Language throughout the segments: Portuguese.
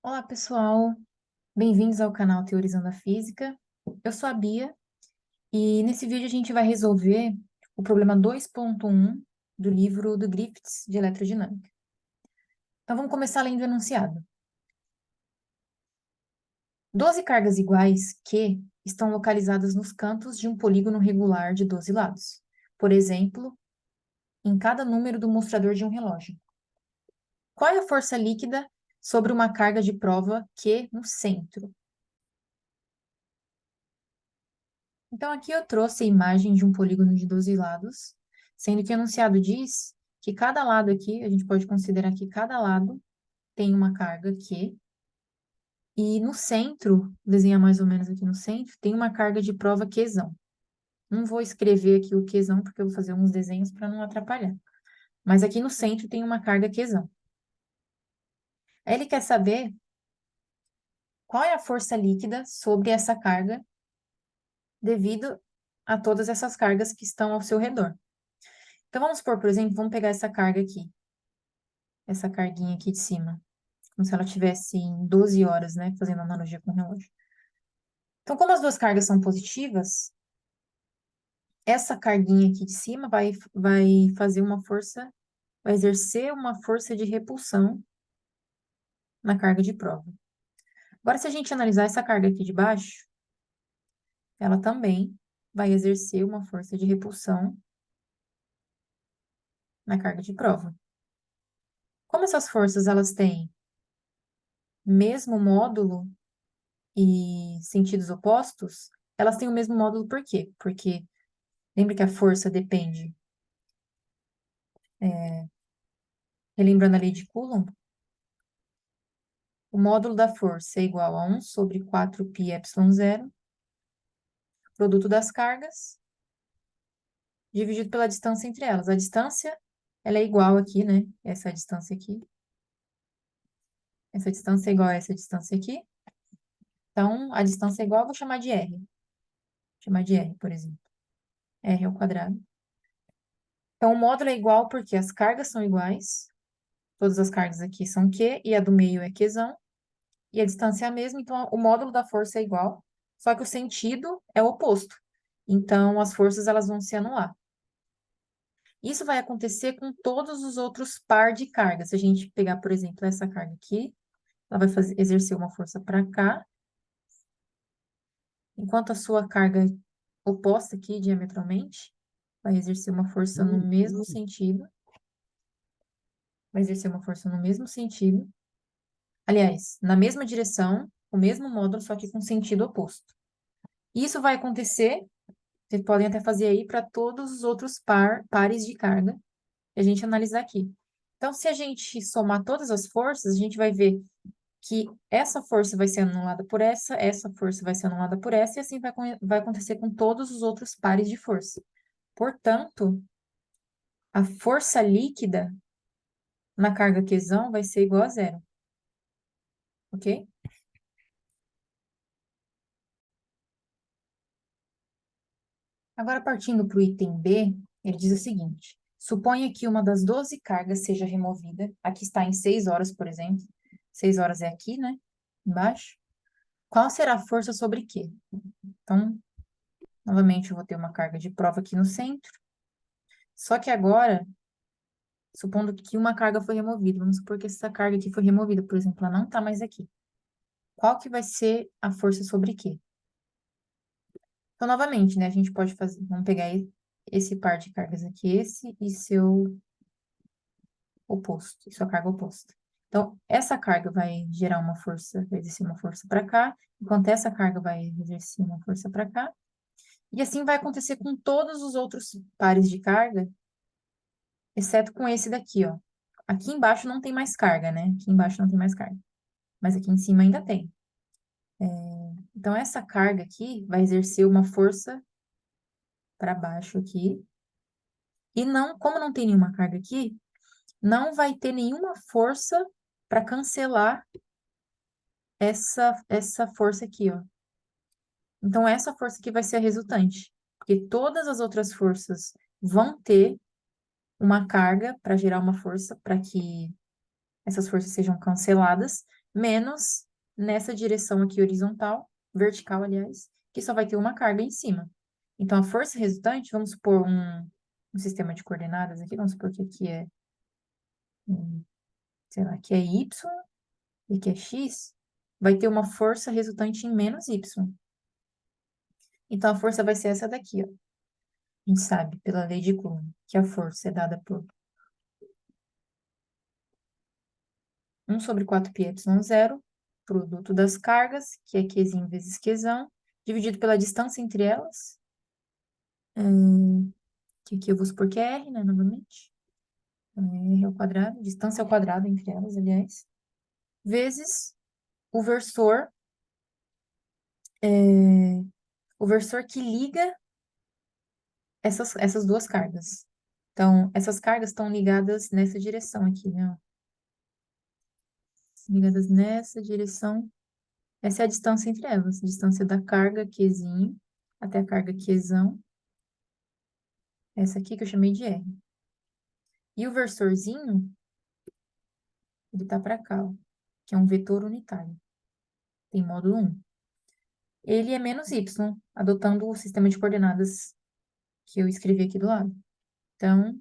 Olá, pessoal! Bem-vindos ao canal Teorizando a Física. Eu sou a Bia e nesse vídeo a gente vai resolver o problema 2.1 do livro do Griffiths de Eletrodinâmica. Então vamos começar lendo o enunciado. 12 cargas iguais Q estão localizadas nos cantos de um polígono regular de 12 lados. Por exemplo, em cada número do mostrador de um relógio. Qual é a força líquida sobre uma carga de prova Q no centro? Então, aqui eu trouxe a imagem de um polígono de 12 lados, sendo que o enunciado diz que cada lado aqui, a gente pode considerar que cada lado tem uma carga Q, e no centro, desenhar mais ou menos aqui no centro, tem uma carga de prova Qzão. Não vou escrever aqui o Qzão, porque eu vou fazer uns desenhos para não atrapalhar. Mas aqui no centro tem uma carga Qzão. Aí ele quer saber qual é a força líquida sobre essa carga devido a todas essas cargas que estão ao seu redor. Então, vamos supor, por exemplo, vamos pegar essa carga aqui, essa carguinha aqui de cima, como se ela tivesse em 12 horas, né, fazendo analogia com o relógio. Então, como as duas cargas são positivas, essa carguinha aqui de cima vai fazer uma força, vai exercer uma força de repulsão na carga de prova. Agora, se a gente analisar essa carga aqui de baixo, ela também vai exercer uma força de repulsão na carga de prova. Como essas forças elas têm mesmo módulo e sentidos opostos, elas têm o mesmo módulo por quê? Porque lembra que a força depende, relembrando a lei de Coulomb, o módulo da força é igual a 1 sobre 4πε0, produto das cargas, dividido pela distância entre elas. A distância, ela é igual aqui, né? Essa distância aqui. Essa distância é igual a essa distância aqui. Então, a distância é igual, eu vou chamar de R. Vou chamar de R, por exemplo. R ao quadrado. Então, o módulo é igual porque as cargas são iguais. Todas as cargas aqui são Q, e a do meio é Qzão. E a distância é a mesma, então o módulo da força é igual, só que o sentido é o oposto. Então, as forças elas vão se anular. Isso vai acontecer com todos os outros par de cargas. Se a gente pegar, por exemplo, essa carga aqui, ela vai exercer uma força para cá, enquanto a sua carga oposta aqui, diametralmente, vai exercer uma força no mesmo sentido. Vai exercer uma força no mesmo sentido. Aliás, na mesma direção, o mesmo módulo, só que com sentido oposto. Isso vai acontecer, vocês podem até fazer aí para todos os outros pares de carga que a gente analisar aqui. Então, se a gente somar todas as forças, a gente vai ver que essa força vai ser anulada por essa força vai ser anulada por essa, e assim vai acontecer com todos os outros pares de força. Portanto, a força líquida na carga Qzão vai ser igual a zero. Ok? Agora, partindo para o item B, ele diz o seguinte: suponha que uma das 12 cargas seja removida. Aqui está em 6 horas, por exemplo. 6 horas é aqui, né? Embaixo. Qual será a força sobre quê? Então, novamente, eu vou ter uma carga de prova aqui no centro. Só que agora, supondo que uma carga foi removida, vamos supor que essa carga aqui foi removida, por exemplo, ela não está mais aqui. Qual que vai ser a força sobre quê? Então, novamente, né, a gente pode fazer, vamos pegar esse par de cargas aqui, esse e seu oposto, sua carga oposta. Então, essa carga vai gerar uma força, vai exercer uma força para cá, enquanto essa carga vai exercer uma força para cá. E assim vai acontecer com todos os outros pares de carga, exceto com esse daqui, ó. Aqui embaixo não tem mais carga, né? Aqui embaixo não tem mais carga. Mas aqui em cima ainda tem. Então, essa carga aqui vai exercer uma força para baixo aqui. E não, como não tem nenhuma carga aqui, não vai ter nenhuma força para cancelar essa força aqui, ó. Então, essa força aqui vai ser a resultante, porque todas as outras forças vão ter uma carga para gerar uma força para que essas forças sejam canceladas, menos nessa direção aqui horizontal, vertical, aliás, que só vai ter uma carga em cima. Então, a força resultante, vamos supor um sistema de coordenadas aqui, vamos supor que aqui é, sei lá, aqui é y e aqui é x, vai ter uma força resultante em menos y. Então, a força vai ser essa daqui, ó. A gente sabe, pela lei de Coulomb, que a força é dada por 1/4π0, produto das cargas, que é Qzinho vezes Qzão, dividido pela distância entre elas, que aqui eu vou supor que é R, né, novamente. Então, é R ao quadrado, distância ao quadrado entre elas, aliás, vezes o versor, é, o versor que liga essas duas cargas. Então, essas cargas estão ligadas nessa direção aqui, né? Ó. Ligadas nessa direção. Essa é a distância entre elas. A distância da carga Qzinho até a carga Qzão. Essa aqui que eu chamei de R. E o versorzinho, ele tá para cá, ó, que é um vetor unitário. Tem módulo 1. Ele é menos y, adotando o sistema de coordenadas que eu escrevi aqui do lado. Então,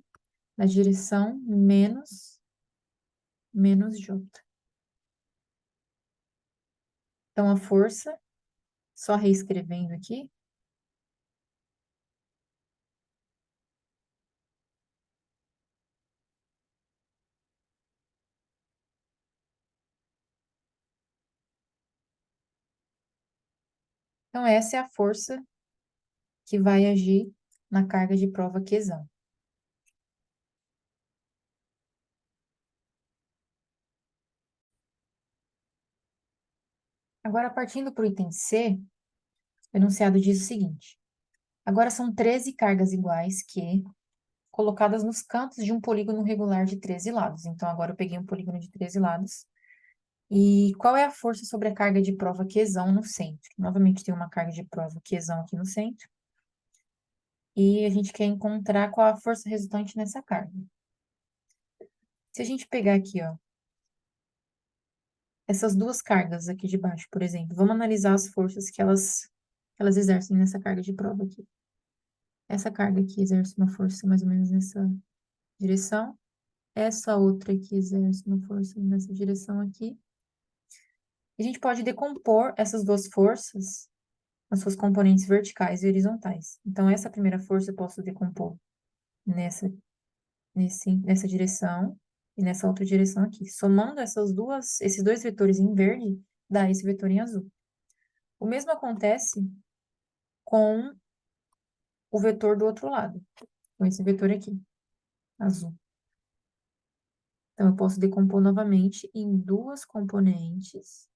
na direção menos j. Então, a força, só reescrevendo aqui, então essa é a força que vai agir na carga de prova Qzão. Agora, partindo para o item C, o enunciado diz o seguinte: agora são 13 cargas iguais que, colocadas nos cantos de um polígono regular de 13 lados. Então, agora eu peguei um polígono de 13 lados. E qual é a força sobre a carga de prova Qzão no centro? Novamente, tem uma carga de prova Qzão aqui no centro. E a gente quer encontrar qual a força resultante nessa carga. Se a gente pegar aqui, ó, essas duas cargas aqui de baixo, por exemplo, vamos analisar as forças que elas exercem nessa carga de prova aqui. Essa carga aqui exerce uma força mais ou menos nessa direção. Essa outra aqui exerce uma força nessa direção aqui. A gente pode decompor essas duas forças nas suas componentes verticais e horizontais. Então, essa primeira força eu posso decompor nessa direção e nessa outra direção aqui. Somando esses dois vetores em verde, dá esse vetor em azul. O mesmo acontece com o vetor do outro lado, com esse vetor aqui, azul. Então, eu posso decompor novamente em duas componentes,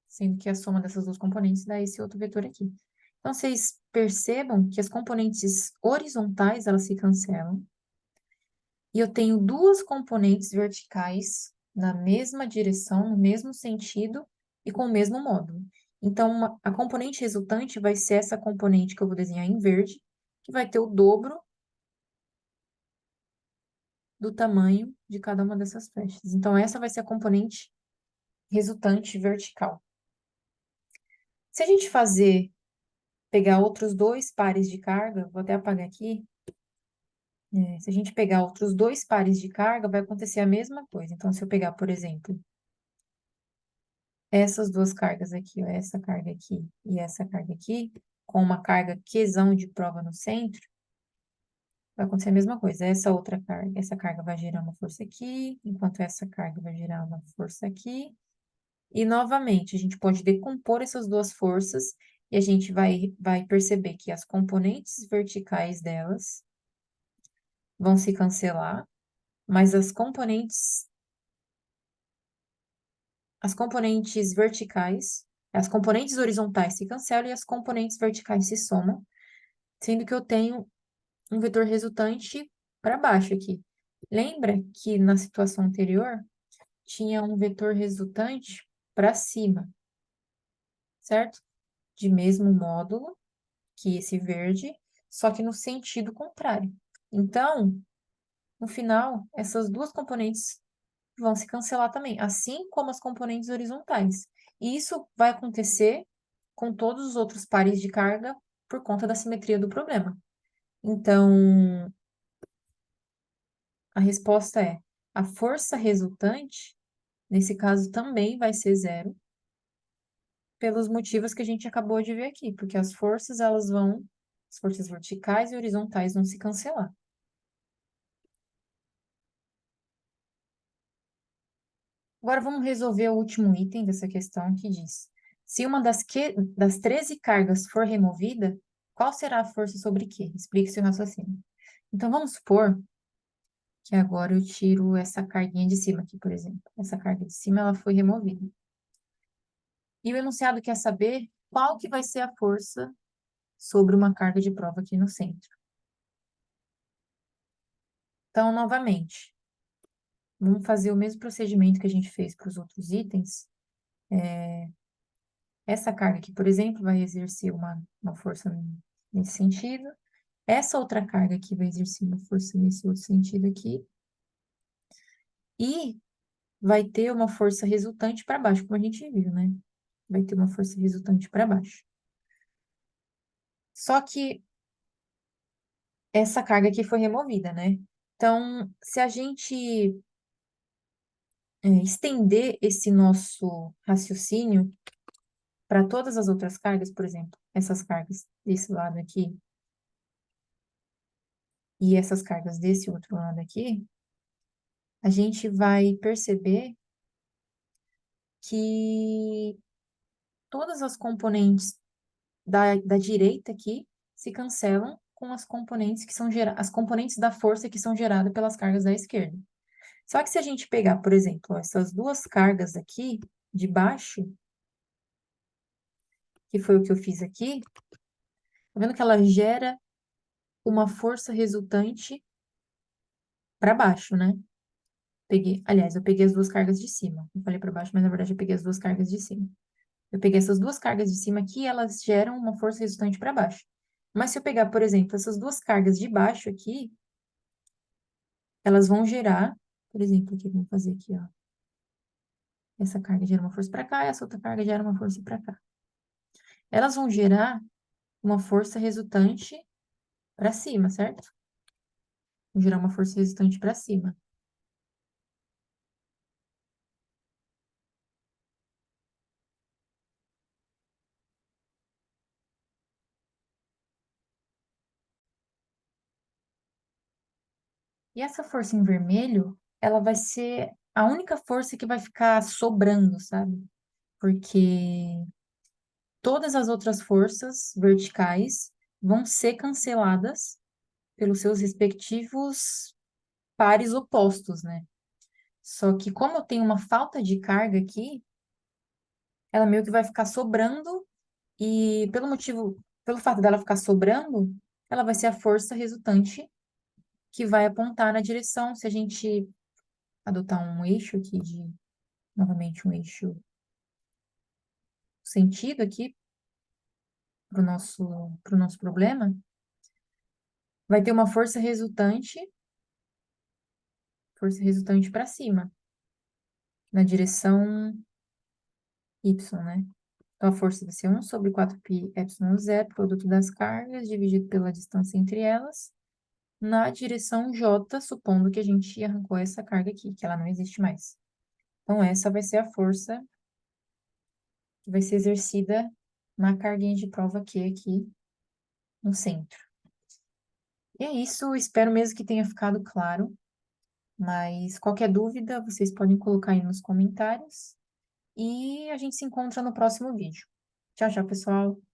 sendo que a soma dessas duas componentes dá esse outro vetor aqui. Então, vocês percebam que as componentes horizontais, elas se cancelam, e eu tenho duas componentes verticais na mesma direção, no mesmo sentido e com o mesmo módulo. Então, a componente resultante vai ser essa componente que eu vou desenhar em verde, que vai ter o dobro do tamanho de cada uma dessas flechas. Então, essa vai ser a componente resultante vertical. Se a gente pegar outros dois pares de carga, vou até apagar aqui, se a gente pegar outros dois pares de carga, vai acontecer a mesma coisa. Então, se eu pegar, por exemplo, essas duas cargas aqui, ó, essa carga aqui e essa carga aqui, com uma carga Qzão de prova no centro, vai acontecer a mesma coisa. Essa carga vai gerar uma força aqui, enquanto essa carga vai gerar uma força aqui. E, novamente, a gente pode decompor essas duas forças e a gente vai perceber que as componentes verticais delas vão se cancelar, mas as componentes verticais, as componentes horizontais se cancelam e as componentes verticais se somam, sendo que eu tenho um vetor resultante para baixo aqui. Lembra que na situação anterior tinha um vetor resultante para cima, certo? De mesmo módulo que esse verde, só que no sentido contrário. Então, no final, essas duas componentes vão se cancelar também, assim como as componentes horizontais. E isso vai acontecer com todos os outros pares de carga por conta da simetria do problema. Então, a resposta é: a força resultante, nesse caso, também vai ser zero, pelos motivos que a gente acabou de ver aqui, porque as forças verticais e horizontais vão se cancelar. Agora vamos resolver o último item dessa questão que diz: se uma das 13 cargas for removida, qual será a força sobre quê? Explique seu raciocínio. Então vamos supor que agora eu tiro essa carguinha de cima aqui, por exemplo. Essa carga de cima ela foi removida. E o enunciado quer saber qual que vai ser a força sobre uma carga de prova aqui no centro. Então, novamente, vamos fazer o mesmo procedimento que a gente fez para os outros itens. Essa carga aqui, por exemplo, vai exercer uma força nesse sentido. Essa outra carga aqui vai exercer uma força nesse outro sentido aqui. E vai ter uma força resultante para baixo, como a gente viu, né? Vai ter uma força resultante para baixo. Só que essa carga aqui foi removida, né? Então, se a gente estender esse nosso raciocínio para todas as outras cargas, por exemplo, essas cargas desse lado aqui e essas cargas desse outro lado aqui, a gente vai perceber que todas as componentes da direita aqui se cancelam com as componentes que são as componentes da força que são geradas pelas cargas da esquerda. Só que se a gente pegar, por exemplo, ó, essas duas cargas aqui de baixo, que foi o que eu fiz aqui, tá vendo que ela gera uma força resultante para baixo, né? Aliás, eu peguei as duas cargas de cima. Eu falei para baixo, mas na verdade eu peguei as duas cargas de cima. Eu peguei essas duas cargas de cima aqui, elas geram uma força resultante para baixo. Mas se eu pegar, por exemplo, essas duas cargas de baixo aqui, elas vão gerar, por exemplo, aqui, vamos fazer aqui, ó. Essa carga gera uma força para cá, e essa outra carga gera uma força para cá. Elas vão gerar uma força resultante para cima, certo? Vão gerar uma força resultante para cima. E essa força em vermelho, ela vai ser a única força que vai ficar sobrando, sabe? Porque todas as outras forças verticais vão ser canceladas pelos seus respectivos pares opostos, né? Só que como eu tenho uma falta de carga aqui, ela meio que vai ficar sobrando e pelo fato dela ficar sobrando, ela vai ser a força resultante que vai apontar na direção, se a gente adotar um eixo aqui novamente um eixo sentido aqui para o nosso problema, vai ter uma força resultante para cima, na direção y, né? Então, a força vai ser 1 sobre 4π epsilon zero, produto das cargas, dividido pela distância entre elas, na direção j, supondo que a gente arrancou essa carga aqui, que ela não existe mais. Então, essa vai ser a força que vai ser exercida na carguinha de prova Q aqui no centro. E é isso, espero mesmo que tenha ficado claro, mas qualquer dúvida, vocês podem colocar aí nos comentários e a gente se encontra no próximo vídeo. Tchau, tchau, pessoal!